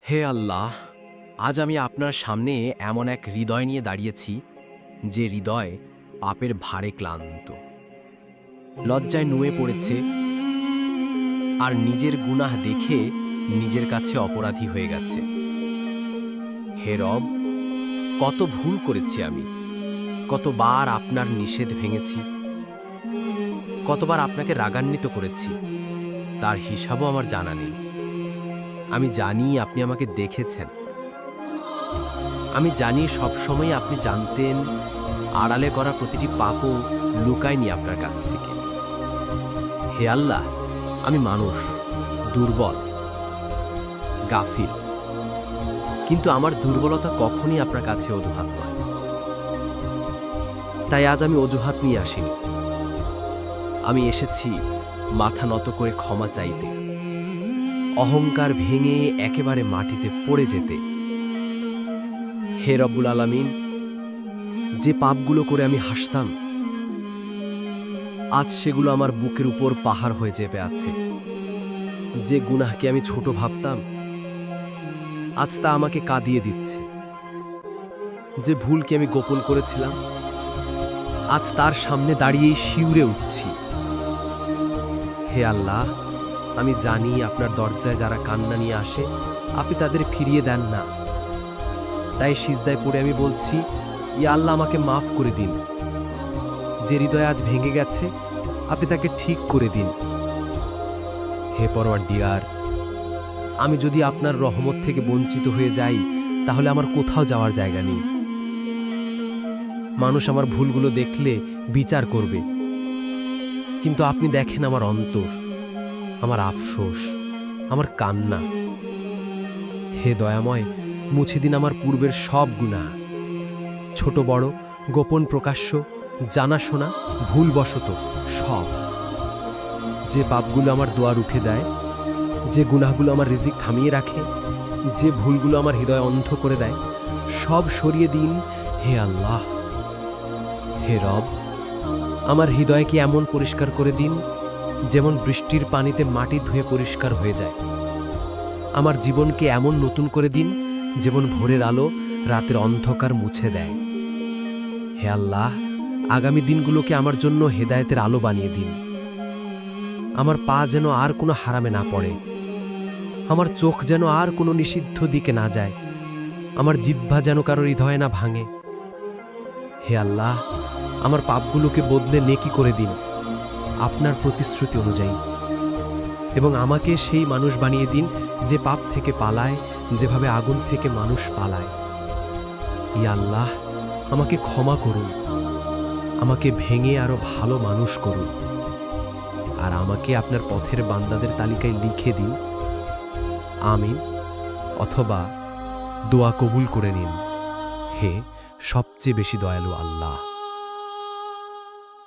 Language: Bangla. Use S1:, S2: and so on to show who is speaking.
S1: হে আল্লাহ, আজ আমি আপনার সামনে এমন এক হৃদয় নিয়ে দাঁড়িয়েছি যে হৃদয় পাপের ভারে ক্লান্ত, লজ্জায় নুয়ে পড়েছে আর নিজের গুনাহ দেখে নিজের কাছে অপরাধী হয়ে গেছে। হে রব, কত ভুল করেছি আমি, কতবার আপনার নিষেধ ভেঙেছি, কতবার আপনাকে রাগান্বিত করেছি, তার হিসাবও আমার জানা নেই। আমি জানি আপনি আমাকে দেখেছেন, আমি জানি সবসময় আপনি জানতেন, আড়ালে করা প্রতিটি পাপও লুকায়নি আপনার কাছ থেকে। হে আল্লাহ, আমি মানুষ, দুর্বল, গাফিল, কিন্তু আমার দুর্বলতা কখনই আপনার কাছে অজুহাত নয়। তাই আজ আমি অজুহাত নিয়ে আসিনি, আমি এসেছি মাথা নত করে ক্ষমা চাইতে, অহংকার ভেঙে একেবারে মাটিতে পড়ে যেতে। হে রব্বুল আলামিন, যে পাপগুলো করে আমি হাসতাম, আজ সেগুলো আমার বুকের উপর পাহাড় হয়ে চেপে আছে। যে গুনাহকে আমি ছোট ভাবতাম, আজ তা আমাকে কাঁদিয়ে দিচ্ছে। যে ভুলকে আমি গোপন করেছিলাম, আজ তার সামনে দাঁড়িয়েই শিউরে উঠছি। হে আল্লাহ, আমি জানি আপনার দরজায় যারা কান্না নিয়ে আসে, আপনি তাদের ফিরিয়ে দেন না। তাই সিজদায় পড়ে আমি বলছি, ইয়া আল্লাহ, আমাকে মাফ করে দিন। যে হৃদয় আজ ভেঙে গেছে, আপনি তাকে ঠিক করে দিন। হে পরওয়ারদিগার, আমি যদি আপনার রহমত থেকে বঞ্চিত হয়ে যাই, তাহলে আমার কোথাও যাওয়ার জায়গা নেই। মানুষ আমার ভুলগুলো দেখলে বিচার করবে, কিন্তু আপনি দেখেন আমার অন্তর, আমার আফসোস, আমার কান্না। হে দয়াময়, মুছে দিন আমার পূর্বের সব গুনাহ, ছোট বড়, গোপন প্রকাশ্য, জানাশোনা, ভুলবশত সব। যে পাপগুলো আমার দোয়া রুখে দেয়, যে গুনাহগুলো আমার রিজিক থামিয়ে রাখে, যে ভুলগুলো আমার হৃদয় অন্ধ করে দেয়, সব সরিয়ে দিন হে আল্লাহ। হে রব, আমার হৃদয়কে এমন পরিষ্কার করে দিন যেমন বৃষ্টির পানিতে মাটি ধুয়ে পরিষ্কার হয়ে যায়। আমার জীবনকে এমন নতুন করে দিন যেমন ভোরের আলো রাতের অন্ধকার মুছে দেয়। হে আল্লাহ, আগামী দিনগুলোকে আমার জন্য হেদায়েতের আলো বানিয়ে দিন। আমার পা যেন আর কোনো হারামে না পড়ে, আমার চোখ যেন আর কোনো নিষিদ্ধ দিকে না যায়, আমার জিহ্বা যেন কারো হৃদয় না ভাঙে। হে আল্লাহ, আমার পাপগুলোকে বদলে নেকি করে দিন আপনার প্রতিশ্রুতি অনুযায়ী, এবং আমাকে সেই মানুষ বানিয়ে দিন যে পাপ থেকে পালায়, যেভাবে আগুন থেকে মানুষ পালায়। ইয়া আল্লাহ, আমাকে ক্ষমা করুন, আমাকে ভেঙে আরো ভালো মানুষ করুন, আর আমাকে আপনার পথের বান্দাদের তালিকায় লিখে দিন। আমিন, অথবা দোয়া কবুল করে নিন। হে সবচেয়ে বেশি দয়ালু আল্লাহ।